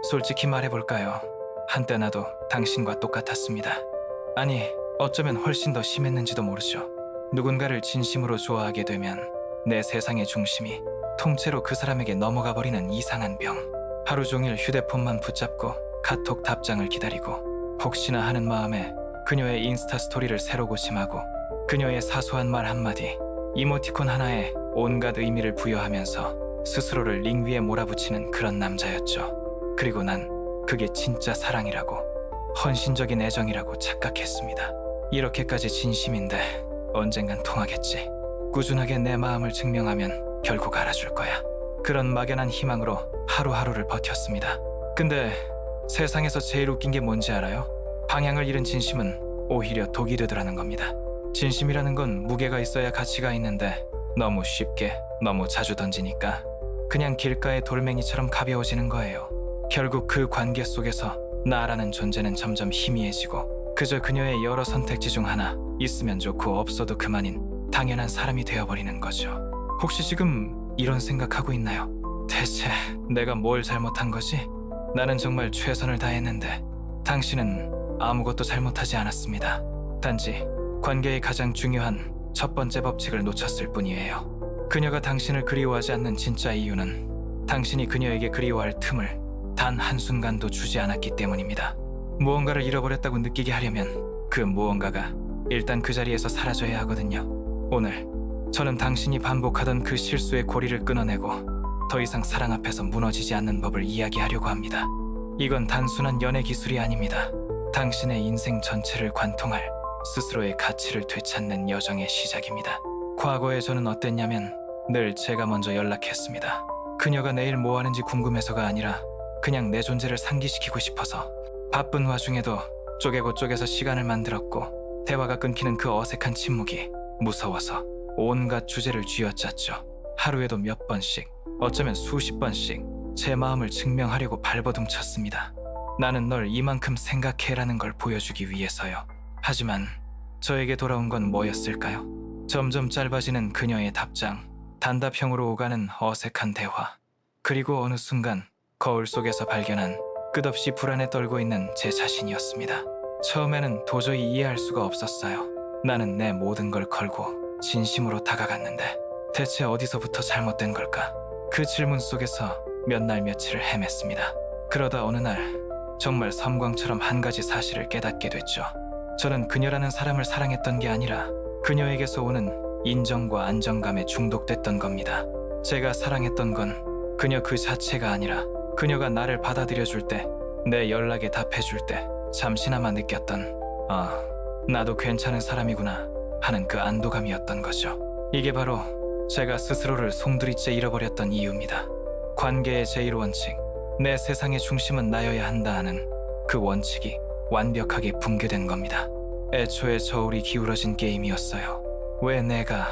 솔직히 말해볼까요? 한때 나도 당신과 똑같았습니다. 아니, 어쩌면 훨씬 더 심했는지도 모르죠. 누군가를 진심으로 좋아하게 되면 내 세상의 중심이 통째로 그 사람에게 넘어가 버리는 이상한 병. 하루 종일 휴대폰만 붙잡고 카톡 답장을 기다리고 혹시나 하는 마음에 그녀의 인스타 스토리를 새로 고침하고 그녀의 사소한 말 한마디, 이모티콘 하나에 온갖 의미를 부여하면서 스스로를 링 위에 몰아붙이는 그런 남자였죠. 그리고 난 그게 진짜 사랑이라고, 헌신적인 애정이라고 착각했습니다. 이렇게까지 진심인데 언젠간 통하겠지. 꾸준하게 내 마음을 증명하면 결국 알아줄 거야. 그런 막연한 희망으로 하루하루를 버텼습니다. 근데 세상에서 제일 웃긴 게 뭔지 알아요? 방향을 잃은 진심은 오히려 독이 되더라는 겁니다. 진심이라는 건 무게가 있어야 가치가 있는데 너무 쉽게, 너무 자주 던지니까 그냥 길가의 돌멩이처럼 가벼워지는 거예요. 결국 그 관계 속에서 나라는 존재는 점점 희미해지고 그저 그녀의 여러 선택지 중 하나, 있으면 좋고 없어도 그만인 당연한 사람이 되어버리는 거죠. 혹시 지금 이런 생각하고 있나요? 대체 내가 뭘 잘못한 거지? 나는 정말 최선을 다했는데 당신은 아무것도 잘못하지 않았습니다. 단지 관계의 가장 중요한 첫 번째 법칙을 놓쳤을 뿐이에요. 그녀가 당신을 그리워하지 않는 진짜 이유는 당신이 그녀에게 그리워할 틈을 단 한순간도 주지 않았기 때문입니다. 무언가를 잃어버렸다고 느끼게 하려면 그 무언가가 일단 그 자리에서 사라져야 하거든요. 오늘 저는 당신이 반복하던 그 실수의 고리를 끊어내고 더 이상 사랑 앞에서 무너지지 않는 법을 이야기하려고 합니다. 이건 단순한 연애 기술이 아닙니다. 당신의 인생 전체를 관통할 스스로의 가치를 되찾는 여정의 시작입니다. 과거에 저는 어땠냐면 늘 제가 먼저 연락했습니다. 그녀가 내일 뭐 하는지 궁금해서가 아니라 그냥 내 존재를 상기시키고 싶어서 바쁜 와중에도 쪼개고 쪼개서 시간을 만들었고 대화가 끊기는 그 어색한 침묵이 무서워서 온갖 주제를 쥐어짰죠. 하루에도 몇 번씩, 어쩌면 수십 번씩 제 마음을 증명하려고 발버둥쳤습니다. 나는 널 이만큼 생각해라는 걸 보여주기 위해서요. 하지만 저에게 돌아온 건 뭐였을까요? 점점 짧아지는 그녀의 답장, 단답형으로 오가는 어색한 대화, 그리고 어느 순간 거울 속에서 발견한 끝없이 불안에 떨고 있는 제 자신이었습니다. 처음에는 도저히 이해할 수가 없었어요. 나는 내 모든 걸 걸고 진심으로 다가갔는데 대체 어디서부터 잘못된 걸까? 그 질문 속에서 몇 날 며칠을 헤맸습니다. 그러다 어느 날 정말 섬광처럼 한 가지 사실을 깨닫게 됐죠. 저는 그녀라는 사람을 사랑했던 게 아니라 그녀에게서 오는 인정과 안정감에 중독됐던 겁니다. 제가 사랑했던 건 그녀 그 자체가 아니라 그녀가 나를 받아들여줄 때, 내 연락에 답해줄 때 잠시나마 느꼈던 나도 괜찮은 사람이구나 하는 그 안도감이었던 거죠. 이게 바로 제가 스스로를 송두리째 잃어버렸던 이유입니다. 관계의 제1원칙, 내 세상의 중심은 나여야 한다 하는 그 원칙이 완벽하게 붕괴된 겁니다. 애초에 저울이 기울어진 게임이었어요. 왜 내가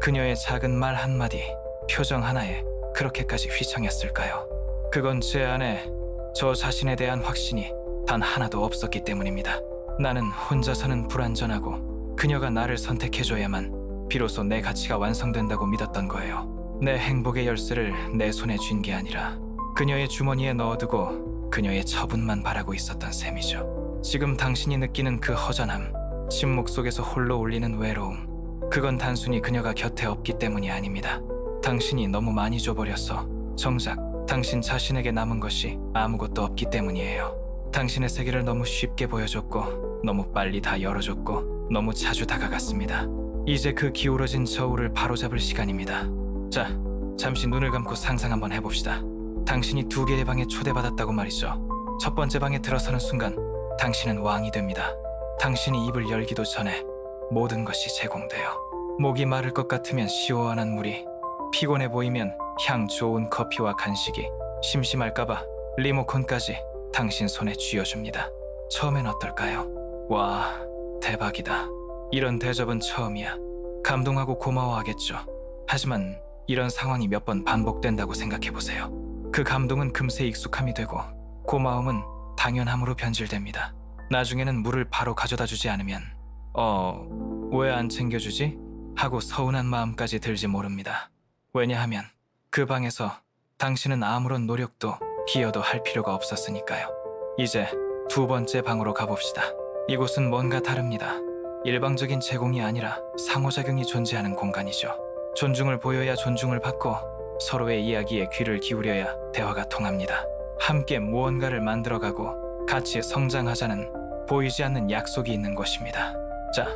그녀의 작은 말 한마디, 표정 하나에 그렇게까지 휘청였을까요? 그건 제 안에 저 자신에 대한 확신이 단 하나도 없었기 때문입니다. 나는 혼자서는 불완전하고 그녀가 나를 선택해줘야만 비로소 내 가치가 완성된다고 믿었던 거예요. 내 행복의 열쇠를 내 손에 쥔 게 아니라 그녀의 주머니에 넣어두고 그녀의 처분만 바라고 있었던 셈이죠. 지금 당신이 느끼는 그 허전함, 침묵 속에서 홀로 울리는 외로움, 그건 단순히 그녀가 곁에 없기 때문이 아닙니다. 당신이 너무 많이 줘버려서 정작 당신 자신에게 남은 것이 아무것도 없기 때문이에요. 당신의 세계를 너무 쉽게 보여줬고 너무 빨리 다 열어줬고 너무 자주 다가갔습니다. 이제 그 기울어진 저울을 바로잡을 시간입니다. 자, 잠시 눈을 감고 상상 한번 해봅시다. 당신이 2개의 방에 초대받았다고 말이죠. 첫 번째 방에 들어서는 순간 당신은 왕이 됩니다. 당신이 입을 열기도 전에 모든 것이 제공돼요. 목이 마를 것 같으면 시원한 물이, 피곤해 보이면 향 좋은 커피와 간식이, 심심할까봐 리모컨까지 당신 손에 쥐어줍니다. 처음엔 어떨까요? 와, 대박이다. 이런 대접은 처음이야. 감동하고 고마워하겠죠. 하지만 이런 상황이 몇 번 반복된다고 생각해보세요. 그 감동은 금세 익숙함이 되고 고마움은 당연함으로 변질됩니다. 나중에는 물을 바로 가져다 주지 않으면 왜 안 챙겨주지? 하고 서운한 마음까지 들지 모릅니다. 왜냐하면 그 방에서 당신은 아무런 노력도 기여도 할 필요가 없었으니까요. 이제 두 번째 방으로 가봅시다. 이곳은 뭔가 다릅니다. 일방적인 제공이 아니라 상호작용이 존재하는 공간이죠. 존중을 보여야 존중을 받고 서로의 이야기에 귀를 기울여야 대화가 통합니다. 함께 무언가를 만들어가고 같이 성장하자는 보이지 않는 약속이 있는 곳입니다. 자,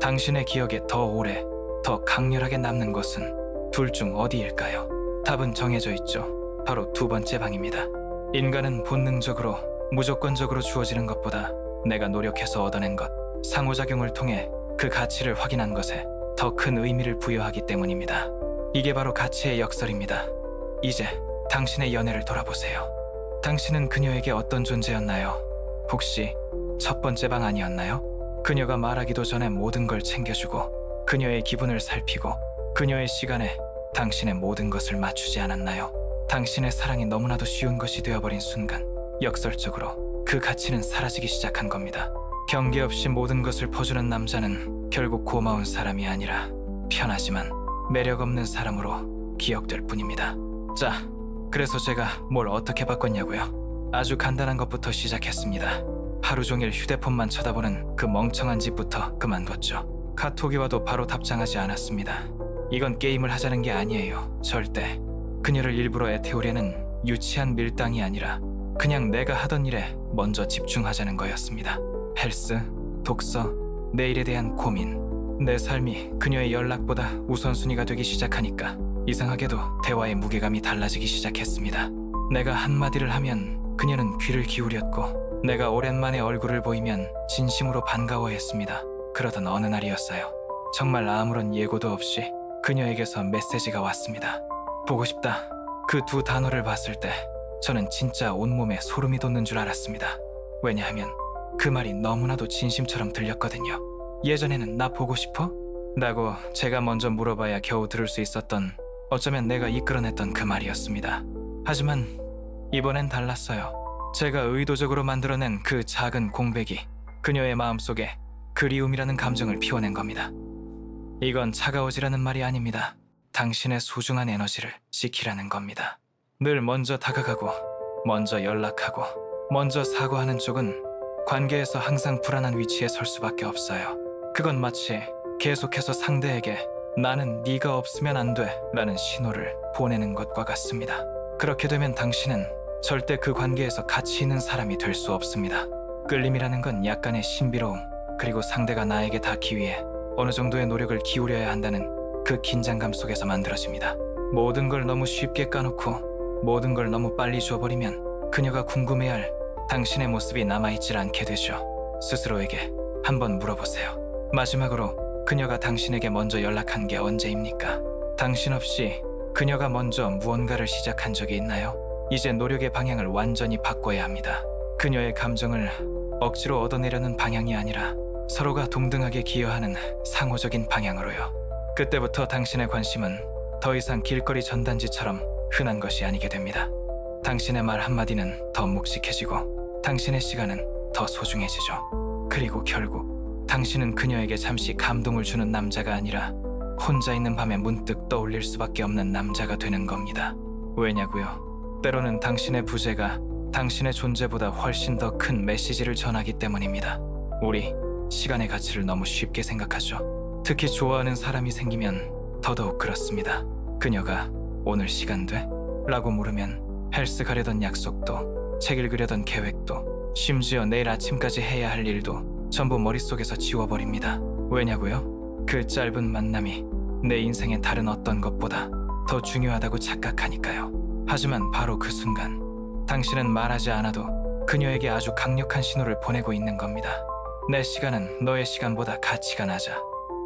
당신의 기억에 더 오래, 더 강렬하게 남는 것은 둘 중 어디일까요? 답은 정해져 있죠. 바로 두 번째 방입니다. 인간은 본능적으로, 무조건적으로 주어지는 것보다 내가 노력해서 얻어낸 것, 상호작용을 통해 그 가치를 확인한 것에 더 큰 의미를 부여하기 때문입니다. 이게 바로 가치의 역설입니다. 이제 당신의 연애를 돌아보세요. 당신은 그녀에게 어떤 존재였나요? 혹시 첫 번째 방 아니었나요? 그녀가 말하기도 전에 모든 걸 챙겨주고 그녀의 기분을 살피고 그녀의 시간에 당신의 모든 것을 맞추지 않았나요? 당신의 사랑이 너무나도 쉬운 것이 되어버린 순간 역설적으로 그 가치는 사라지기 시작한 겁니다. 경계 없이 모든 것을 퍼주는 남자는 결국 고마운 사람이 아니라 편하지만 매력 없는 사람으로 기억될 뿐입니다. 자, 그래서 제가 뭘 어떻게 바꿨냐고요? 아주 간단한 것부터 시작했습니다. 하루 종일 휴대폰만 쳐다보는 그 멍청한 짓부터 그만뒀죠. 카톡이 와도 바로 답장하지 않았습니다. 이건 게임을 하자는 게 아니에요. 절대. 그녀를 일부러 애태우려는 유치한 밀당이 아니라 그냥 내가 하던 일에 먼저 집중하자는 거였습니다. 헬스, 독서, 내일에 대한 고민. 내 삶이 그녀의 연락보다 우선순위가 되기 시작하니까 이상하게도 대화의 무게감이 달라지기 시작했습니다. 내가 한마디를 하면 그녀는 귀를 기울였고 내가 오랜만에 얼굴을 보이면 진심으로 반가워했습니다. 그러던 어느 날이었어요. 정말 아무런 예고도 없이 그녀에게서 메시지가 왔습니다. 보고 싶다. 그 두 단어를 봤을 때 저는 진짜 온몸에 소름이 돋는 줄 알았습니다. 왜냐하면 그 말이 너무나도 진심처럼 들렸거든요. 예전에는 나 보고 싶어? 라고 제가 먼저 물어봐야 겨우 들을 수 있었던, 어쩌면 내가 이끌어냈던 그 말이었습니다. 하지만 이번엔 달랐어요. 제가 의도적으로 만들어낸 그 작은 공백이 그녀의 마음속에 그리움이라는 감정을 피워낸 겁니다. 이건 차가워지라는 말이 아닙니다. 당신의 소중한 에너지를 지키라는 겁니다. 늘 먼저 다가가고 먼저 연락하고 먼저 사과하는 쪽은 관계에서 항상 불안한 위치에 설 수밖에 없어요. 그건 마치 계속해서 상대에게 나는 네가 없으면 안 돼 라는 신호를 보내는 것과 같습니다. 그렇게 되면 당신은 절대 그 관계에서 가치 있는 사람이 될 수 없습니다. 끌림이라는 건 약간의 신비로움, 그리고 상대가 나에게 닿기 위해 어느 정도의 노력을 기울여야 한다는 그 긴장감 속에서 만들어집니다. 모든 걸 너무 쉽게 까놓고 모든 걸 너무 빨리 줘버리면 그녀가 궁금해할 당신의 모습이 남아있질 않게 되죠. 스스로에게 한번 물어보세요. 마지막으로 그녀가 당신에게 먼저 연락한 게 언제입니까? 당신 없이 그녀가 먼저 무언가를 시작한 적이 있나요? 이제 노력의 방향을 완전히 바꿔야 합니다. 그녀의 감정을 억지로 얻어내려는 방향이 아니라 서로가 동등하게 기여하는 상호적인 방향으로요. 그때부터 당신의 관심은 더 이상 길거리 전단지처럼 흔한 것이 아니게 됩니다. 당신의 말 한마디는 더 묵직해지고 당신의 시간은 더 소중해지죠. 그리고 결국 당신은 그녀에게 잠시 감동을 주는 남자가 아니라 혼자 있는 밤에 문득 떠올릴 수밖에 없는 남자가 되는 겁니다. 왜냐고요? 때로는 당신의 부재가 당신의 존재보다 훨씬 더 큰 메시지를 전하기 때문입니다. 우리 시간의 가치를 너무 쉽게 생각하죠. 특히 좋아하는 사람이 생기면 더더욱 그렇습니다. 그녀가 오늘 시간 돼? 라고 물으면 헬스 가려던 약속도, 책 읽으려던 계획도, 심지어 내일 아침까지 해야 할 일도 전부 머릿속에서 지워버립니다. 왜냐고요? 그 짧은 만남이 내 인생의 다른 어떤 것보다 더 중요하다고 착각하니까요. 하지만 바로 그 순간 당신은 말하지 않아도 그녀에게 아주 강력한 신호를 보내고 있는 겁니다. 내 시간은 너의 시간보다 가치가 낮아.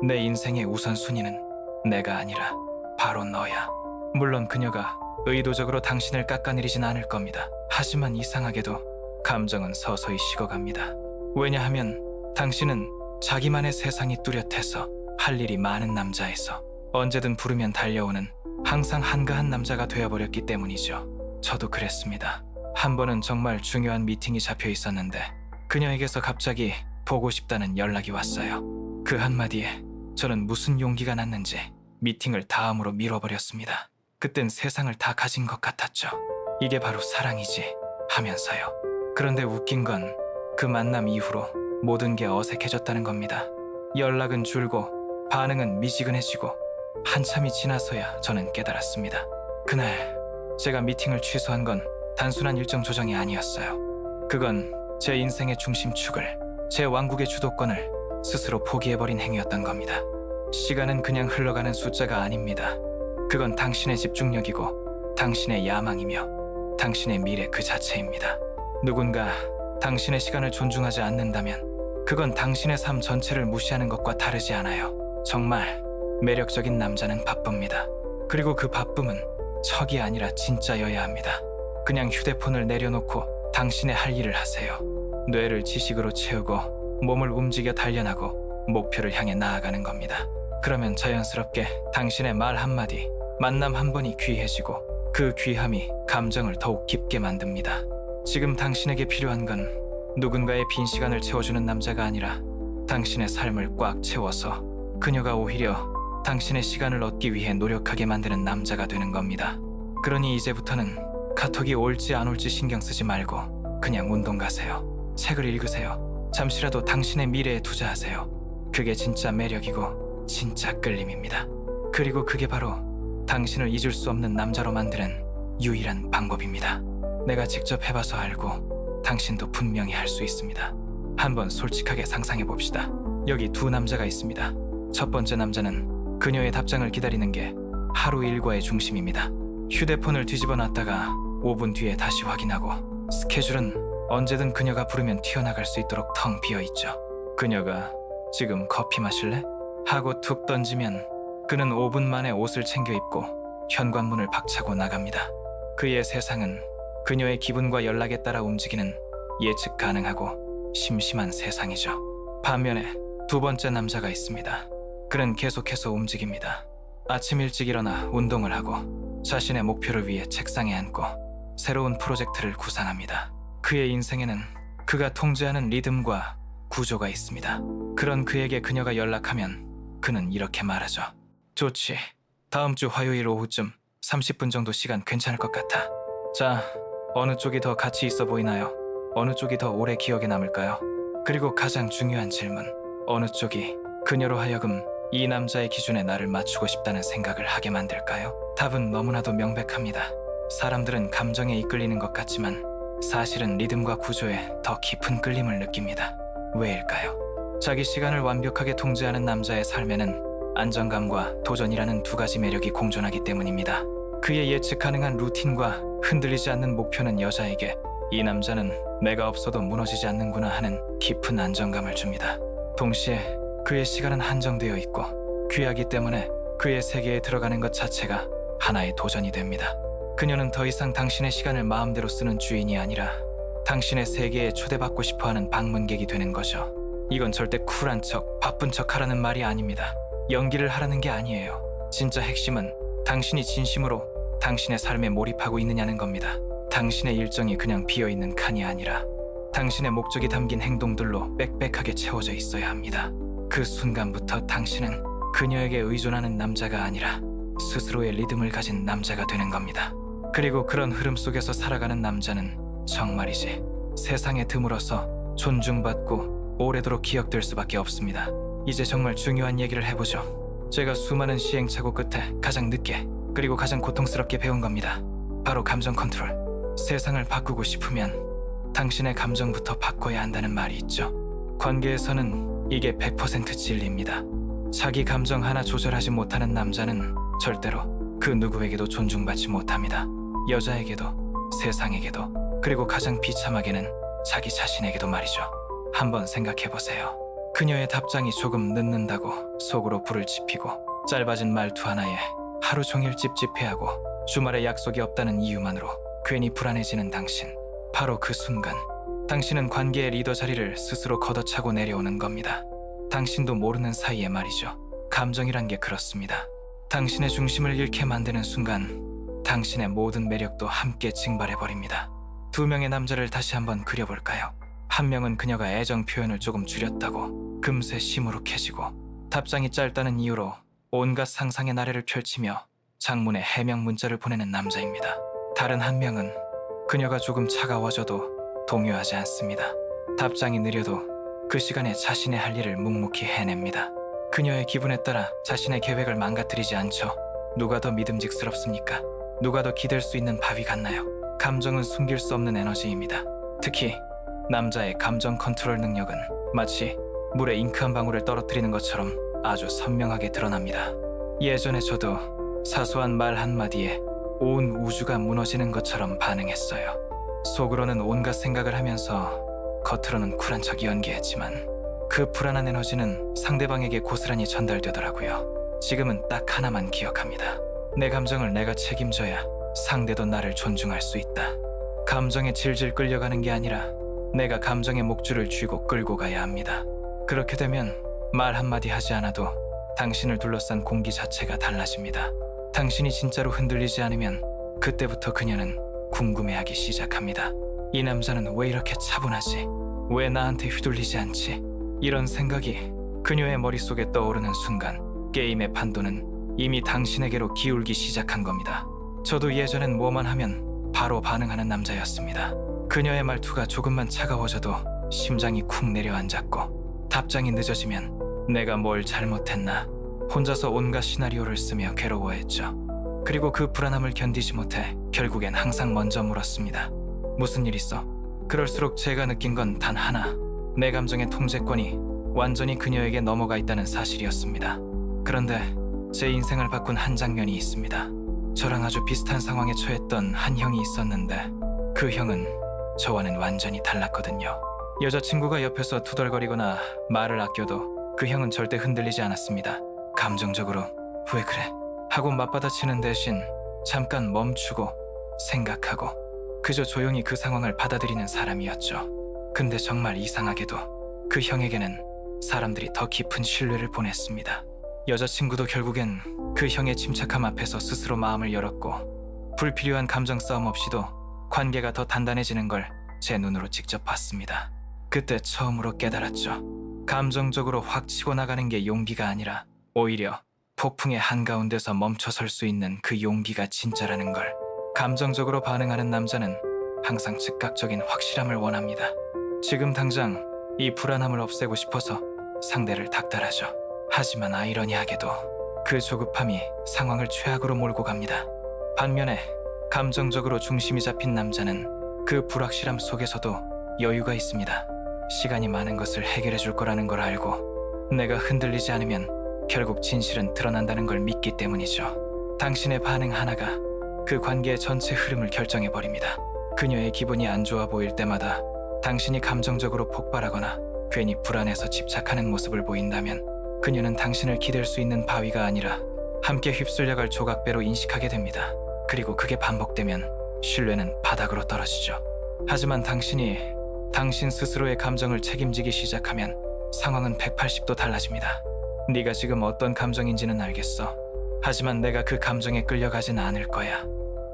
내 인생의 우선순위는 내가 아니라 바로 너야. 물론 그녀가 의도적으로 당신을 깎아내리진 않을 겁니다. 하지만 이상하게도 감정은 서서히 식어갑니다. 왜냐하면 당신은 자기만의 세상이 뚜렷해서 할 일이 많은 남자에서 언제든 부르면 달려오는 항상 한가한 남자가 되어버렸기 때문이죠. 저도 그랬습니다. 한 번은 정말 중요한 미팅이 잡혀 있었는데 그녀에게서 갑자기 보고 싶다는 연락이 왔어요. 그 한마디에 저는 무슨 용기가 났는지 미팅을 다음으로 미뤄버렸습니다. 그땐 세상을 다 가진 것 같았죠. 이게 바로 사랑이지. 하면서요. 그런데 웃긴 건 그 만남 이후로 모든 게 어색해졌다는 겁니다. 연락은 줄고 반응은 미지근해지고 한참이 지나서야 저는 깨달았습니다. 그날 제가 미팅을 취소한 건 단순한 일정 조정이 아니었어요. 그건 제 인생의 중심축을, 제 왕국의 주도권을 스스로 포기해버린 행위였던 겁니다. 시간은 그냥 흘러가는 숫자가 아닙니다. 그건 당신의 집중력이고 당신의 야망이며 당신의 미래 그 자체입니다. 누군가 당신의 시간을 존중하지 않는다면 그건 당신의 삶 전체를 무시하는 것과 다르지 않아요. 정말 매력적인 남자는 바쁩니다. 그리고 그 바쁨은 척이 아니라 진짜여야 합니다. 그냥 휴대폰을 내려놓고 당신의 할 일을 하세요. 뇌를 지식으로 채우고 몸을 움직여 단련하고 목표를 향해 나아가는 겁니다. 그러면 자연스럽게 당신의 말 한마디, 만남 한 번이 귀해지고 그 귀함이 감정을 더욱 깊게 만듭니다. 지금 당신에게 필요한 건 누군가의 빈 시간을 채워주는 남자가 아니라 당신의 삶을 꽉 채워서 그녀가 오히려 당신의 시간을 얻기 위해 노력하게 만드는 남자가 되는 겁니다. 그러니 이제부터는 카톡이 올지 안 올지 신경 쓰지 말고 그냥 운동 가세요. 책을 읽으세요. 잠시라도 당신의 미래에 투자하세요. 그게 진짜 매력이고 진짜 끌림입니다. 그리고 그게 바로 당신을 잊을 수 없는 남자로 만드는 유일한 방법입니다. 내가 직접 해봐서 알고 당신도 분명히 할 수 있습니다. 한번 솔직하게 상상해 봅시다. 여기 두 남자가 있습니다. 첫 번째 남자는 그녀의 답장을 기다리는 게 하루 일과의 중심입니다. 휴대폰을 뒤집어 놨다가 5분 뒤에 다시 확인하고 스케줄은 언제든 그녀가 부르면 튀어나갈 수 있도록 텅 비어 있죠. 그녀가 지금 커피 마실래? 하고 툭 던지면 그는 5분 만에 옷을 챙겨 입고 현관문을 박차고 나갑니다. 그의 세상은 그녀의 기분과 연락에 따라 움직이는 예측 가능하고 심심한 세상이죠. 반면에 두 번째 남자가 있습니다. 그는 계속해서 움직입니다. 아침 일찍 일어나 운동을 하고 자신의 목표를 위해 책상에 앉고 새로운 프로젝트를 구상합니다. 그의 인생에는 그가 통제하는 리듬과 구조가 있습니다. 그런 그에게 그녀가 연락하면 그는 이렇게 말하죠. 좋지. 다음 주 화요일 오후쯤 30분 정도 시간 괜찮을 것 같아. 자, 어느 쪽이 더 가치 있어 보이나요? 어느 쪽이 더 오래 기억에 남을까요? 그리고 가장 중요한 질문. 어느 쪽이 그녀로 하여금 이 남자의 기준에 나를 맞추고 싶다는 생각을 하게 만들까요? 답은 너무나도 명백합니다. 사람들은 감정에 이끌리는 것 같지만 사실은 리듬과 구조에 더 깊은 끌림을 느낍니다. 왜일까요? 자기 시간을 완벽하게 통제하는 남자의 삶에는 안정감과 도전이라는 두 가지 매력이 공존하기 때문입니다. 그의 예측 가능한 루틴과 흔들리지 않는 목표는 여자에게 이 남자는 내가 없어도 무너지지 않는구나 하는 깊은 안정감을 줍니다. 동시에 그의 시간은 한정되어 있고 귀하기 때문에 그의 세계에 들어가는 것 자체가 하나의 도전이 됩니다. 그녀는 더 이상 당신의 시간을 마음대로 쓰는 주인이 아니라 당신의 세계에 초대받고 싶어하는 방문객이 되는 거죠. 이건 절대 쿨한 척, 바쁜 척 하라는 말이 아닙니다. 연기를 하라는 게 아니에요. 진짜 핵심은 당신이 진심으로 당신의 삶에 몰입하고 있느냐는 겁니다. 당신의 일정이 그냥 비어있는 칸이 아니라 당신의 목적이 담긴 행동들로 빽빽하게 채워져 있어야 합니다. 그 순간부터 당신은 그녀에게 의존하는 남자가 아니라 스스로의 리듬을 가진 남자가 되는 겁니다. 그리고 그런 흐름 속에서 살아가는 남자는 정말이지 세상에 드물어서 존중받고 오래도록 기억될 수밖에 없습니다. 이제 정말 중요한 얘기를 해보죠. 제가 수많은 시행착오 끝에 가장 늦게 그리고 가장 고통스럽게 배운 겁니다. 바로 감정 컨트롤. 세상을 바꾸고 싶으면 당신의 감정부터 바꿔야 한다는 말이 있죠. 관계에서는 이게 100% 진리입니다. 자기 감정 하나 조절하지 못하는 남자는 절대로 그 누구에게도 존중받지 못합니다. 여자에게도, 세상에게도, 그리고 가장 비참하게는 자기 자신에게도 말이죠. 한번 생각해보세요. 그녀의 답장이 조금 늦는다고 속으로 불을 지피고 짧아진 말투 하나에 하루 종일 찝찝해하고 주말에 약속이 없다는 이유만으로 괜히 불안해지는 당신. 바로 그 순간 당신은 관계의 리더 자리를 스스로 걷어차고 내려오는 겁니다. 당신도 모르는 사이에 말이죠. 감정이란 게 그렇습니다. 당신의 중심을 잃게 만드는 순간 당신의 모든 매력도 함께 증발해버립니다. 두 명의 남자를 다시 한번 그려볼까요? 한 명은 그녀가 애정 표현을 조금 줄였다고 금세 시무룩해지고 답장이 짧다는 이유로 온갖 상상의 나래를 펼치며 장문의 해명 문자를 보내는 남자입니다. 다른 한 명은 그녀가 조금 차가워져도 동요하지 않습니다. 답장이 느려도 그 시간에 자신의 할 일을 묵묵히 해냅니다. 그녀의 기분에 따라 자신의 계획을 망가뜨리지 않죠. 누가 더 믿음직스럽습니까? 누가 더 기댈 수 있는 바위 같나요? 감정은 숨길 수 없는 에너지입니다. 특히 남자의 감정 컨트롤 능력은 마치 물에 잉크 한 방울을 떨어뜨리는 것처럼 아주 선명하게 드러납니다. 예전에 저도 사소한 말 한마디에 온 우주가 무너지는 것처럼 반응했어요. 속으로는 온갖 생각을 하면서 겉으로는 쿨한 척 연기했지만 그 불안한 에너지는 상대방에게 고스란히 전달되더라고요. 지금은 딱 하나만 기억합니다. 내 감정을 내가 책임져야 상대도 나를 존중할 수 있다. 감정에 질질 끌려가는 게 아니라 내가 감정의 목줄을 쥐고 끌고 가야 합니다. 그렇게 되면 말 한마디 하지 않아도 당신을 둘러싼 공기 자체가 달라집니다. 당신이 진짜로 흔들리지 않으면 그때부터 그녀는 궁금해하기 시작합니다. 이 남자는 왜 이렇게 차분하지? 왜 나한테 휘둘리지 않지? 이런 생각이 그녀의 머릿속에 떠오르는 순간 게임의 판도는 이미 당신에게로 기울기 시작한 겁니다. 저도 예전엔 뭐만 하면 바로 반응하는 남자였습니다. 그녀의 말투가 조금만 차가워져도 심장이 쿵 내려앉았고 답장이 늦어지면 내가 뭘 잘못했나 혼자서 온갖 시나리오를 쓰며 괴로워했죠. 그리고 그 불안함을 견디지 못해 결국엔 항상 먼저 물었습니다. 무슨 일 있어? 그럴수록 제가 느낀 건 단 하나, 내 감정의 통제권이 완전히 그녀에게 넘어가 있다는 사실이었습니다. 그런데 제 인생을 바꾼 한 장면이 있습니다. 저랑 아주 비슷한 상황에 처했던 한 형이 있었는데 그 형은 저와는 완전히 달랐거든요. 여자친구가 옆에서 투덜거리거나 말을 아껴도 그 형은 절대 흔들리지 않았습니다. 감정적으로 왜 그래? 하고 맞받아치는 대신 잠깐 멈추고 생각하고 그저 조용히 그 상황을 받아들이는 사람이었죠. 근데 정말 이상하게도 그 형에게는 사람들이 더 깊은 신뢰를 보냈습니다. 여자친구도 결국엔 그 형의 침착함 앞에서 스스로 마음을 열었고 불필요한 감정 싸움 없이도 관계가 더 단단해지는 걸 제 눈으로 직접 봤습니다. 그때 처음으로 깨달았죠. 감정적으로 확 치고 나가는 게 용기가 아니라 오히려 폭풍의 한가운데서 멈춰설 수 있는 그 용기가 진짜라는 걸. 감정적으로 반응하는 남자는 항상 즉각적인 확실함을 원합니다. 지금 당장 이 불안함을 없애고 싶어서 상대를 닥달하죠. 하지만 아이러니하게도 그 조급함이 상황을 최악으로 몰고 갑니다. 반면에 감정적으로 중심이 잡힌 남자는 그 불확실함 속에서도 여유가 있습니다. 시간이 많은 것을 해결해 줄 거라는 걸 알고 내가 흔들리지 않으면 결국 진실은 드러난다는 걸 믿기 때문이죠. 당신의 반응 하나가 그 관계의 전체 흐름을 결정해버립니다. 그녀의 기분이 안 좋아 보일 때마다 당신이 감정적으로 폭발하거나 괜히 불안해서 집착하는 모습을 보인다면 그녀는 당신을 기댈 수 있는 바위가 아니라 함께 휩쓸려갈 조각배로 인식하게 됩니다. 그리고 그게 반복되면 신뢰는 바닥으로 떨어지죠. 하지만 당신이 당신 스스로의 감정을 책임지기 시작하면 상황은 180도 달라집니다. 네가 지금 어떤 감정인지는 알겠어. 하지만 내가 그 감정에 끌려가진 않을 거야.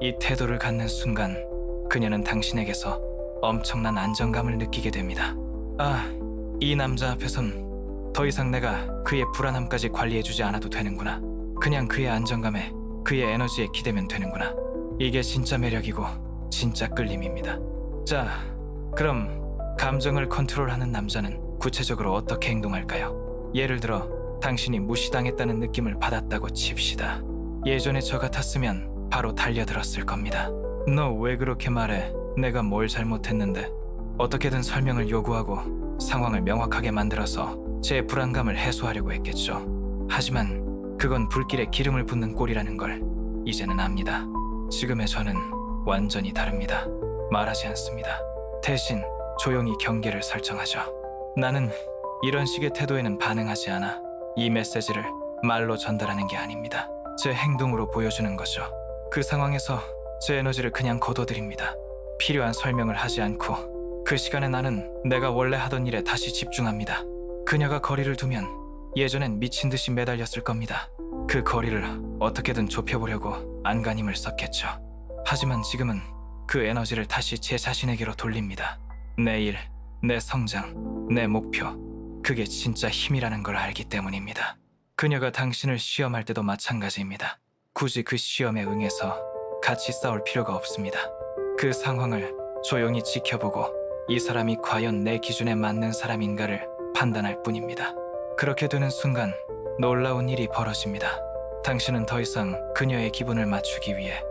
이 태도를 갖는 순간 그녀는 당신에게서 엄청난 안정감을 느끼게 됩니다. 아, 이 남자 앞에선 더 이상 내가 그의 불안함까지 관리해주지 않아도 되는구나. 그냥 그의 안정감에 그의 에너지에 기대면 되는구나. 이게 진짜 매력이고 진짜 끌림입니다. 자, 그럼 감정을 컨트롤하는 남자는 구체적으로 어떻게 행동할까요? 예를 들어 당신이 무시당했다는 느낌을 받았다고 칩시다. 예전에 저 같았으면 바로 달려들었을 겁니다. 너 왜 그렇게 말해? 내가 뭘 잘못했는데? 어떻게든 설명을 요구하고 상황을 명확하게 만들어서 제 불안감을 해소하려고 했겠죠. 하지만 그건 불길에 기름을 붓는 꼴이라는 걸 이제는 압니다. 지금의 저는 완전히 다릅니다. 말하지 않습니다. 대신 조용히 경계를 설정하죠. 나는 이런 식의 태도에는 반응하지 않아. 이 메시지를 말로 전달하는 게 아닙니다. 제 행동으로 보여주는 거죠. 그 상황에서 제 에너지를 그냥 거둬들입니다. 필요한 설명을 하지 않고 그 시간에 나는 내가 원래 하던 일에 다시 집중합니다. 그녀가 거리를 두면 예전엔 미친 듯이 매달렸을 겁니다. 그 거리를 어떻게든 좁혀보려고 안간힘을 썼겠죠. 하지만 지금은 그 에너지를 다시 제 자신에게로 돌립니다. 내 일, 내 성장, 내 목표, 그게 진짜 힘이라는 걸 알기 때문입니다. 그녀가 당신을 시험할 때도 마찬가지입니다. 굳이 그 시험에 응해서 같이 싸울 필요가 없습니다. 그 상황을 조용히 지켜보고 이 사람이 과연 내 기준에 맞는 사람인가를 판단할 뿐입니다. 그렇게 되는 순간 놀라운 일이 벌어집니다. 당신은 더 이상 그녀의 기분을 맞추기 위해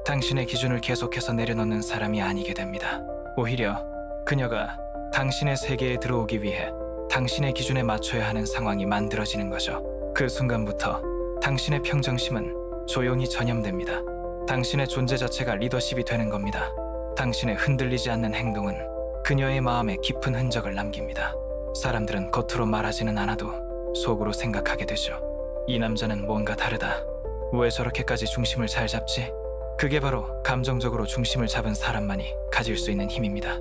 당신의 기준을 계속해서 내려놓는 사람이 아니게 됩니다. 오히려 그녀가 당신의 세계에 들어오기 위해 당신의 기준에 맞춰야 하는 상황이 만들어지는 거죠. 그 순간부터 당신의 평정심은 조용히 전염됩니다. 당신의 존재 자체가 리더십이 되는 겁니다. 당신의 흔들리지 않는 행동은 그녀의 마음에 깊은 흔적을 남깁니다. 사람들은 겉으로 말하지는 않아도 속으로 생각하게 되죠. 이 남자는 뭔가 다르다. 왜 저렇게까지 중심을 잘 잡지? 그게 바로 감정적으로 중심을 잡은 사람만이 가질 수 있는 힘입니다.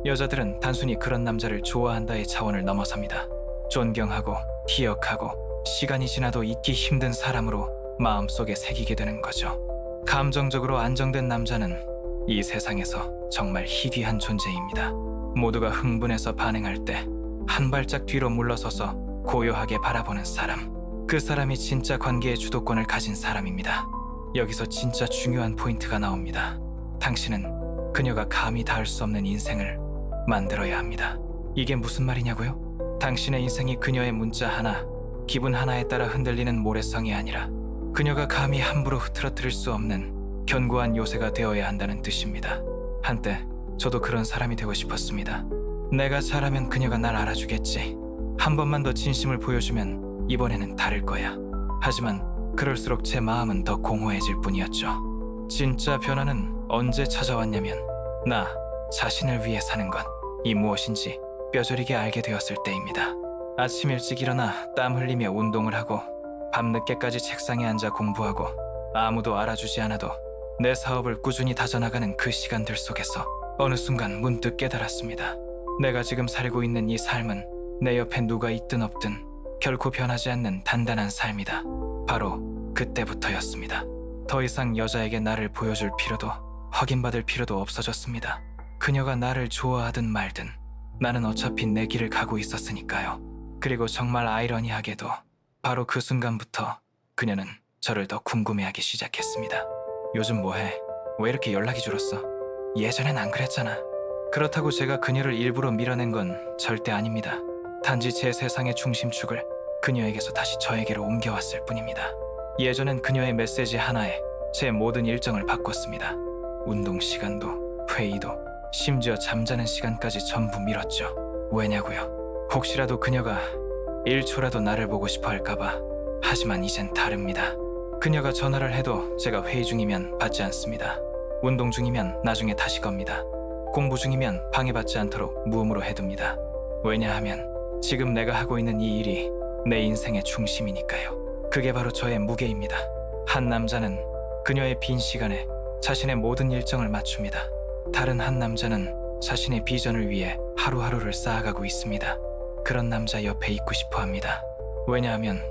여자들은 단순히 그런 남자를 좋아한다의 차원을 넘어섭니다. 존경하고 기억하고 시간이 지나도 잊기 힘든 사람으로 마음속에 새기게 되는 거죠. 감정적으로 안정된 남자는 이 세상에서 정말 희귀한 존재입니다. 모두가 흥분해서 반응할 때 한 발짝 뒤로 물러서서 고요하게 바라보는 사람. 그 사람이 진짜 관계의 주도권을 가진 사람입니다. 여기서 진짜 중요한 포인트가 나옵니다. 당신은 그녀가 감히 닿을 수 없는 인생을 만들어야 합니다. 이게 무슨 말이냐고요? 당신의 인생이 그녀의 문자 하나, 기분 하나에 따라 흔들리는 모래성이 아니라 그녀가 감히 함부로 흐트러뜨릴 수 없는 견고한 요새가 되어야 한다는 뜻입니다. 한때 저도 그런 사람이 되고 싶었습니다. 내가 잘하면 그녀가 날 알아주겠지. 한 번만 더 진심을 보여주면 이번에는 다를 거야. 하지만 그럴수록 제 마음은 더 공허해질 뿐이었죠. 진짜 변화는 언제 찾아왔냐면 나 자신을 위해 사는 건 이 무엇인지 뼈저리게 알게 되었을 때입니다. 아침 일찍 일어나 땀 흘리며 운동을 하고 밤늦게까지 책상에 앉아 공부하고 아무도 알아주지 않아도 내 사업을 꾸준히 다져나가는 그 시간들 속에서 어느 순간 문득 깨달았습니다. 내가 지금 살고 있는 이 삶은 내 옆에 누가 있든 없든 결코 변하지 않는 단단한 삶이다. 바로 그때부터였습니다. 더 이상 여자에게 나를 보여줄 필요도 확인받을 필요도 없어졌습니다. 그녀가 나를 좋아하든 말든 나는 어차피 내 길을 가고 있었으니까요. 그리고 정말 아이러니하게도 바로 그 순간부터 그녀는 저를 더 궁금해하기 시작했습니다. 요즘 뭐해? 왜 이렇게 연락이 줄었어? 예전엔 안 그랬잖아. 그렇다고 제가 그녀를 일부러 밀어낸 건 절대 아닙니다. 단지 제 세상의 중심축을 그녀에게서 다시 저에게로 옮겨왔을 뿐입니다. 예전엔 그녀의 메시지 하나에 제 모든 일정을 바꿨습니다. 운동 시간도, 회의도, 심지어 잠자는 시간까지 전부 미뤘죠. 왜냐고요? 혹시라도 그녀가 1초라도 나를 보고 싶어 할까봐. 하지만 이젠 다릅니다. 그녀가 전화를 해도 제가 회의 중이면 받지 않습니다. 운동 중이면 나중에 다시 겁니다. 공부 중이면 방해받지 않도록 무음으로 해둡니다. 왜냐하면 지금 내가 하고 있는 이 일이 내 인생의 중심이니까요. 그게 바로 저의 무게입니다. 한 남자는 그녀의 빈 시간에 자신의 모든 일정을 맞춥니다. 다른 한 남자는 자신의 비전을 위해 하루하루를 쌓아가고 있습니다. 그런 남자 옆에 있고 싶어 합니다. 왜냐하면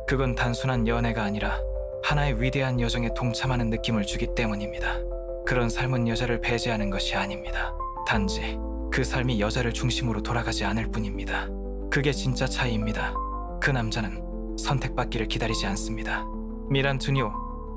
그건 단순한 연애가 아니라 하나의 위대한 여정에 동참하는 느낌을 주기 때문입니다. 그런 삶은 여자를 배제하는 것이 아닙니다. 단지 그 삶이 여자를 중심으로 돌아가지 않을 뿐입니다. 그게 진짜 차이입니다. 그 남자는 선택받기를 기다리지 않습니다. 미란 투니오,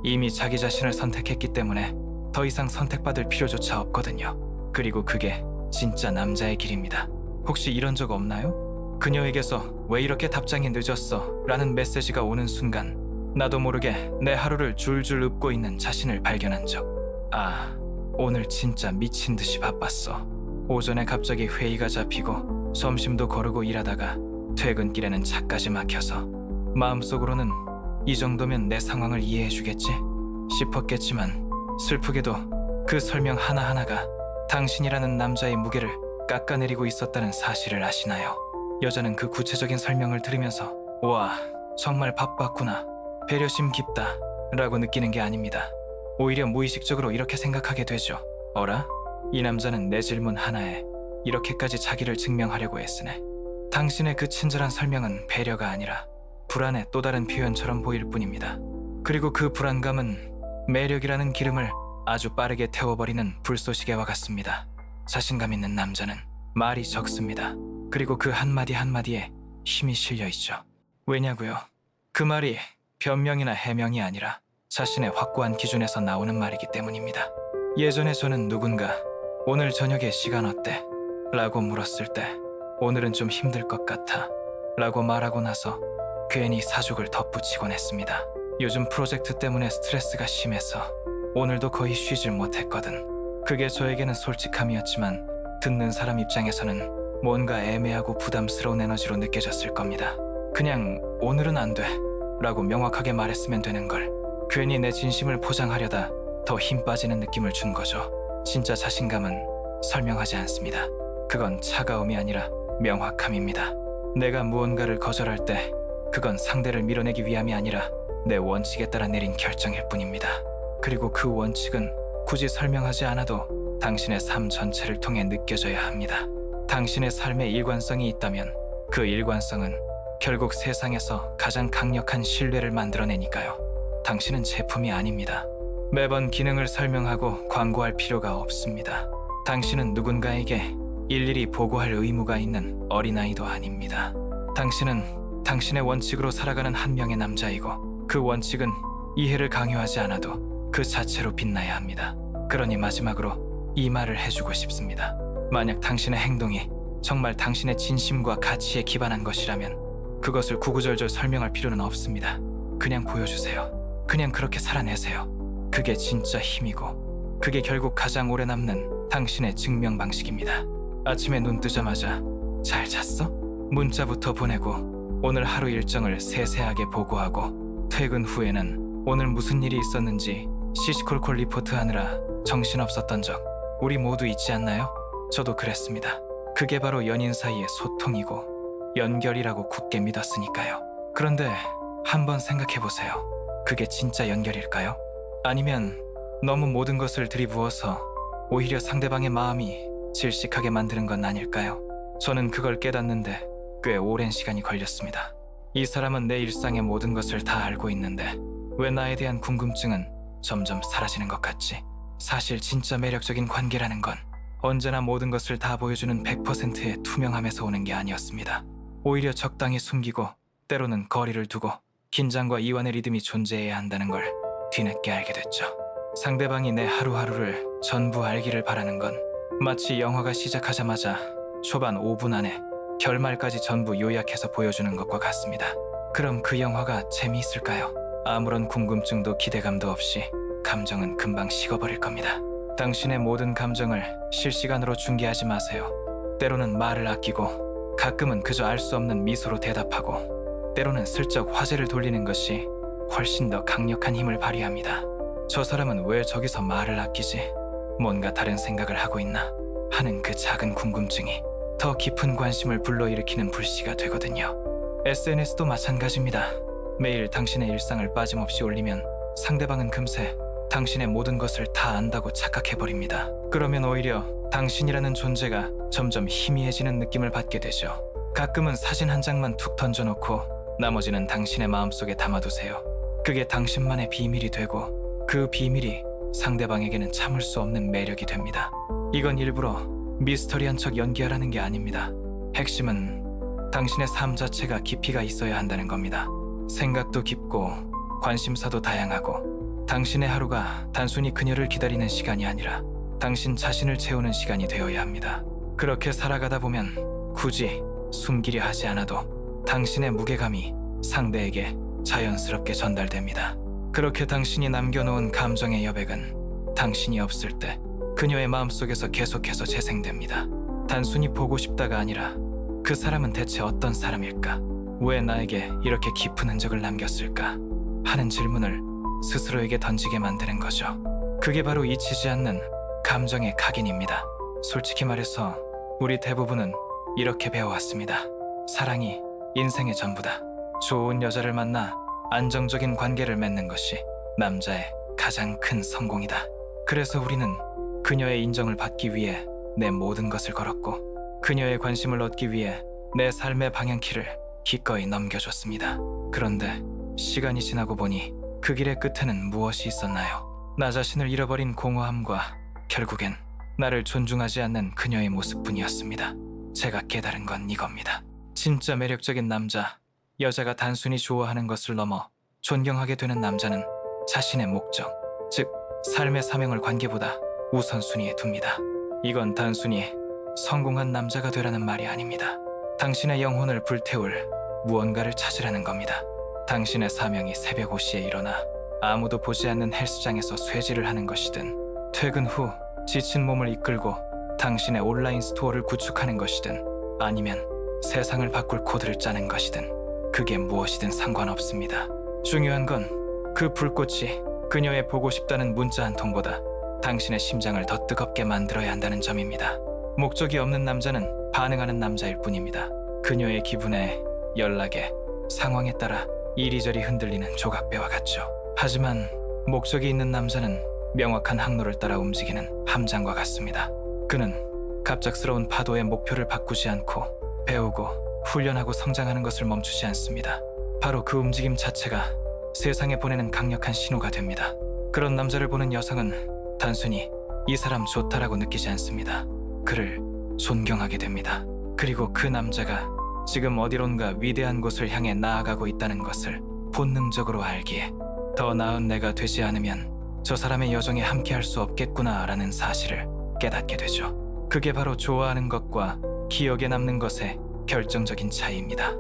이미 자기 자신을 선택했기 때문에 더 이상 선택받을 필요조차 없거든요. 그리고 그게 진짜 남자의 길입니다. 혹시 이런 적 없나요? 그녀에게서 왜 이렇게 답장이 늦었어? 라는 메시지가 오는 순간 나도 모르게 내 하루를 줄줄 읊고 있는 자신을 발견한 적. 아, 오늘 진짜 미친 듯이 바빴어. 오전에 갑자기 회의가 잡히고 점심도 거르고 일하다가 퇴근길에는 차까지 막혀서 마음속으로는 이 정도면 내 상황을 이해해주겠지 싶었겠지만 슬프게도 그 설명 하나하나가 당신이라는 남자의 무게를 깎아내리고 있었다는 사실을 아시나요? 여자는 그 구체적인 설명을 들으면서 와, 정말 바빴구나, 배려심 깊다 라고 느끼는 게 아닙니다. 오히려 무의식적으로 이렇게 생각하게 되죠. 어라? 이 남자는 내 질문 하나에 이렇게까지 자기를 증명하려고 애쓰네. 당신의 그 친절한 설명은 배려가 아니라 불안의 또 다른 표현처럼 보일 뿐입니다. 그리고 그 불안감은 매력이라는 기름을 아주 빠르게 태워버리는 불쏘시개와 같습니다. 자신감 있는 남자는 말이 적습니다. 그리고 그 한마디 한마디에 힘이 실려있죠. 왜냐고요? 그 말이 변명이나 해명이 아니라 자신의 확고한 기준에서 나오는 말이기 때문입니다. 예전에 저는 누군가 오늘 저녁에 시간 어때? 라고 물었을 때 오늘은 좀 힘들 것 같아 라고 말하고 나서 괜히 사족을 덧붙이곤 했습니다. 요즘 프로젝트 때문에 스트레스가 심해서 오늘도 거의 쉬질 못했거든. 그게 저에게는 솔직함이었지만 듣는 사람 입장에서는 뭔가 애매하고 부담스러운 에너지로 느껴졌을 겁니다. 그냥 오늘은 안 돼 라고 명확하게 말했으면 되는 걸 괜히 내 진심을 포장하려다 더 힘 빠지는 느낌을 준 거죠. 진짜 자신감은 설명하지 않습니다. 그건 차가움이 아니라 명확함입니다. 내가 무언가를 거절할 때 그건 상대를 밀어내기 위함이 아니라 내 원칙에 따라 내린 결정일 뿐입니다. 그리고 그 원칙은 굳이 설명하지 않아도 당신의 삶 전체를 통해 느껴져야 합니다. 당신의 삶에 일관성이 있다면 그 일관성은 결국 세상에서 가장 강력한 신뢰를 만들어내니까요. 당신은 제품이 아닙니다. 매번 기능을 설명하고 광고할 필요가 없습니다. 당신은 누군가에게 일일이 보고할 의무가 있는 어린아이도 아닙니다. 당신은 당신의 원칙으로 살아가는 한 명의 남자이고 그 원칙은 이해를 강요하지 않아도 그 자체로 빛나야 합니다. 그러니 마지막으로 이 말을 해주고 싶습니다. 만약 당신의 행동이 정말 당신의 진심과 가치에 기반한 것이라면 그것을 구구절절 설명할 필요는 없습니다. 그냥 보여주세요. 그냥 그렇게 살아내세요. 그게 진짜 힘이고 그게 결국 가장 오래 남는 당신의 증명 방식입니다. 아침에 눈 뜨자마자 잘 잤어? 문자부터 보내고 오늘 하루 일정을 세세하게 보고하고 퇴근 후에는 오늘 무슨 일이 있었는지 시시콜콜 리포트하느라 정신없었던 적 우리 모두 있지 않나요? 저도 그랬습니다. 그게 바로 연인 사이의 소통이고 연결이라고 굳게 믿었으니까요. 그런데 한번 생각해보세요. 그게 진짜 연결일까요? 아니면 너무 모든 것을 들이부어서 오히려 상대방의 마음이 질식하게 만드는 건 아닐까요? 저는 그걸 깨닫는데 꽤 오랜 시간이 걸렸습니다. 이 사람은 내 일상의 모든 것을 다 알고 있는데 왜 나에 대한 궁금증은 점점 사라지는 것 같지? 사실 진짜 매력적인 관계라는 건 언제나 모든 것을 다 보여주는 100%의 투명함에서 오는 게 아니었습니다. 오히려 적당히 숨기고 때로는 거리를 두고 긴장과 이완의 리듬이 존재해야 한다는 걸 뒤늦게 알게 됐죠. 상대방이 내 하루하루를 전부 알기를 바라는 건 마치 영화가 시작하자마자 초반 5분 안에 결말까지 전부 요약해서 보여주는 것과 같습니다. 그럼 그 영화가 재미있을까요? 아무런 궁금증도 기대감도 없이 감정은 금방 식어버릴 겁니다. 당신의 모든 감정을 실시간으로 중계하지 마세요. 때로는 말을 아끼고 가끔은 그저 알 수 없는 미소로 대답하고 때로는 슬쩍 화제를 돌리는 것이 훨씬 더 강력한 힘을 발휘합니다. 저 사람은 왜 저기서 말을 아끼지? 뭔가 다른 생각을 하고 있나? 하는 그 작은 궁금증이 더 깊은 관심을 불러일으키는 불씨가 되거든요. SNS도 마찬가지입니다. 매일 당신의 일상을 빠짐없이 올리면 상대방은 금세 당신의 모든 것을 다 안다고 착각해버립니다. 그러면 오히려 당신이라는 존재가 점점 희미해지는 느낌을 받게 되죠. 가끔은 사진 한 장만 툭 던져놓고 나머지는 당신의 마음속에 담아두세요. 그게 당신만의 비밀이 되고 그 비밀이 상대방에게는 참을 수 없는 매력이 됩니다. 이건 일부러 미스터리한 척 연기하라는 게 아닙니다. 핵심은 당신의 삶 자체가 깊이가 있어야 한다는 겁니다. 생각도 깊고 관심사도 다양하고 당신의 하루가 단순히 그녀를 기다리는 시간이 아니라 당신 자신을 채우는 시간이 되어야 합니다. 그렇게 살아가다 보면 굳이 숨기려 하지 않아도 당신의 무게감이 상대에게 자연스럽게 전달됩니다. 그렇게 당신이 남겨놓은 감정의 여백은 당신이 없을 때 그녀의 마음속에서 계속해서 재생됩니다. 단순히 보고 싶다가 아니라 그 사람은 대체 어떤 사람일까? 왜 나에게 이렇게 깊은 흔적을 남겼을까? 하는 질문을 스스로에게 던지게 만드는 거죠. 그게 바로 잊히지 않는 감정의 각인입니다. 솔직히 말해서 우리 대부분은 이렇게 배워왔습니다. 사랑이 인생의 전부다. 좋은 여자를 만나 안정적인 관계를 맺는 것이 남자의 가장 큰 성공이다. 그래서 우리는 그녀의 인정을 받기 위해 내 모든 것을 걸었고 그녀의 관심을 얻기 위해 내 삶의 방향키를 기꺼이 넘겨줬습니다. 그런데 시간이 지나고 보니 그 길의 끝에는 무엇이 있었나요? 나 자신을 잃어버린 공허함과 결국엔 나를 존중하지 않는 그녀의 모습뿐이었습니다. 제가 깨달은 건 이겁니다. 진짜 매력적인 남자, 여자가 단순히 좋아하는 것을 넘어 존경하게 되는 남자는 자신의 목적, 즉 삶의 사명을 관계보다 우선순위에 둡니다. 이건 단순히 성공한 남자가 되라는 말이 아닙니다. 당신의 영혼을 불태울 무언가를 찾으라는 겁니다. 당신의 사명이 새벽 5시에 일어나 아무도 보지 않는 헬스장에서 쇠질을 하는 것이든, 퇴근 후 지친 몸을 이끌고 당신의 온라인 스토어를 구축하는 것이든, 아니면 세상을 바꿀 코드를 짜는 것이든, 그게 무엇이든 상관없습니다. 중요한 건 그 불꽃이 그녀의 보고 싶다는 문자 한 통보다 당신의 심장을 더 뜨겁게 만들어야 한다는 점입니다. 목적이 없는 남자는 반응하는 남자일 뿐입니다. 그녀의 기분에, 연락에, 상황에 따라 이리저리 흔들리는 조각배와 같죠. 하지만 목적이 있는 남자는 명확한 항로를 따라 움직이는 함장과 같습니다. 그는 갑작스러운 파도의 목표를 바꾸지 않고 배우고 훈련하고 성장하는 것을 멈추지 않습니다. 바로 그 움직임 자체가 세상에 보내는 강력한 신호가 됩니다. 그런 남자를 보는 여성은 단순히 이 사람 좋다라고 느끼지 않습니다. 그를 존경하게 됩니다. 그리고 그 남자가 지금 어디론가 위대한 곳을 향해 나아가고 있다는 것을 본능적으로 알기에, 더 나은 내가 되지 않으면 저 사람의 여정에 함께할 수 없겠구나라는 사실을 깨닫게 되죠. 그게 바로 좋아하는 것과 기억에 남는 것의 결정적인 차이입니다.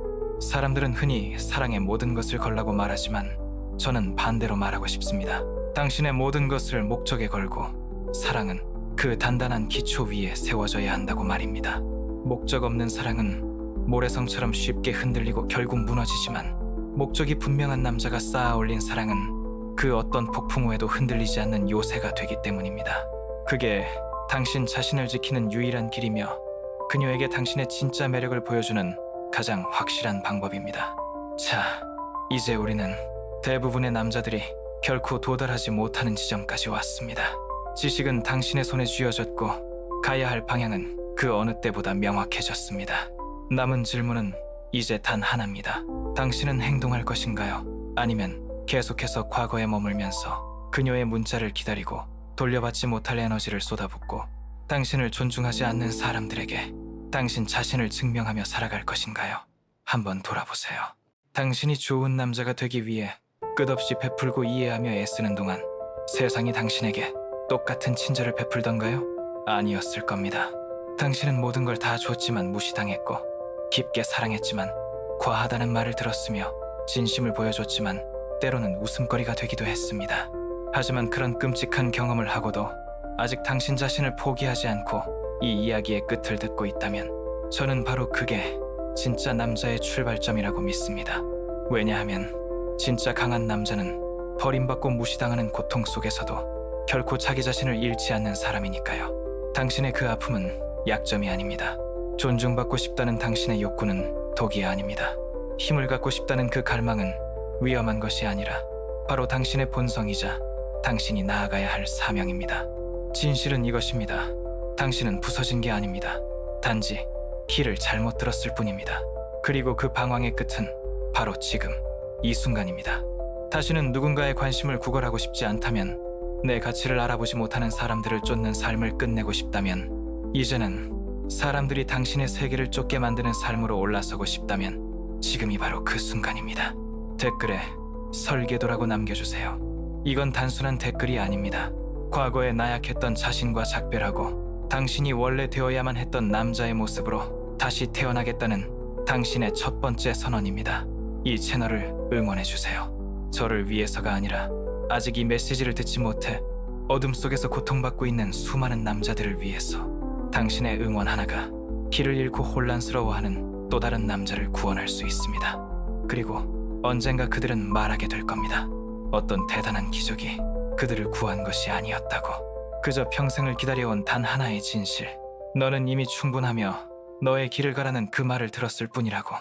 사람들은 흔히 사랑의 모든 것을 걸라고 말하지만 저는 반대로 말하고 싶습니다. 당신의 모든 것을 목적에 걸고 사랑은 그 단단한 기초 위에 세워져야 한다고 말입니다. 목적 없는 사랑은 모래성처럼 쉽게 흔들리고 결국 무너지지만, 목적이 분명한 남자가 쌓아 올린 사랑은 그 어떤 폭풍 후에도 흔들리지 않는 요새가 되기 때문입니다. 그게 당신 자신을 지키는 유일한 길이며 그녀에게 당신의 진짜 매력을 보여주는 가장 확실한 방법입니다. 자, 이제 우리는 대부분의 남자들이 결코 도달하지 못하는 지점까지 왔습니다. 지식은 당신의 손에 쥐어졌고 가야 할 방향은 그 어느 때보다 명확해졌습니다. 남은 질문은 이제 단 하나입니다. 당신은 행동할 것인가요? 아니면 계속해서 과거에 머물면서 그녀의 문자를 기다리고 돌려받지 못할 에너지를 쏟아붓고 당신을 존중하지 않는 사람들에게 당신 자신을 증명하며 살아갈 것인가요? 한번 돌아보세요. 당신이 좋은 남자가 되기 위해 끝없이 베풀고 이해하며 애쓰는 동안 세상이 당신에게 똑같은 친절을 베풀던가요? 아니었을 겁니다. 당신은 모든 걸 다 줬지만 무시당했고, 깊게 사랑했지만 과하다는 말을 들었으며, 진심을 보여줬지만 때로는 웃음거리가 되기도 했습니다. 하지만 그런 끔찍한 경험을 하고도 아직 당신 자신을 포기하지 않고 이 이야기의 끝을 듣고 있다면 저는 바로 그게 진짜 남자의 출발점이라고 믿습니다. 왜냐하면 진짜 강한 남자는 버림받고 무시당하는 고통 속에서도 결코 자기 자신을 잃지 않는 사람이니까요. 당신의 그 아픔은 약점이 아닙니다. 존중받고 싶다는 당신의 욕구는 독이 아닙니다. 힘을 갖고 싶다는 그 갈망은 위험한 것이 아니라 바로 당신의 본성이자 당신이 나아가야 할 사명입니다. 진실은 이것입니다. 당신은 부서진 게 아닙니다. 단지 길을 잘못 들었을 뿐입니다. 그리고 그 방황의 끝은 바로 지금, 이 순간입니다. 다시는 누군가의 관심을 구걸하고 싶지 않다면, 내 가치를 알아보지 못하는 사람들을 쫓는 삶을 끝내고 싶다면, 이제는 사람들이 당신의 세계를 쫓게 만드는 삶으로 올라서고 싶다면 지금이 바로 그 순간입니다. 댓글에 설계도라고 남겨주세요. 이건 단순한 댓글이 아닙니다. 과거에 나약했던 자신과 작별하고 당신이 원래 되어야만 했던 남자의 모습으로 다시 태어나겠다는 당신의 첫 번째 선언입니다. 이 채널을 응원해주세요. 저를 위해서가 아니라 아직 이 메시지를 듣지 못해 어둠 속에서 고통받고 있는 수많은 남자들을 위해서, 당신의 응원 하나가 길을 잃고 혼란스러워하는 또 다른 남자를 구원할 수 있습니다. 그리고 언젠가 그들은 말하게 될 겁니다. 어떤 대단한 기적이 그들을 구한 것이 아니었다고. 그저 평생을 기다려온 단 하나의 진실, 너는 이미 충분하며 너의 길을 가라는 그 말을 들었을 뿐이라고.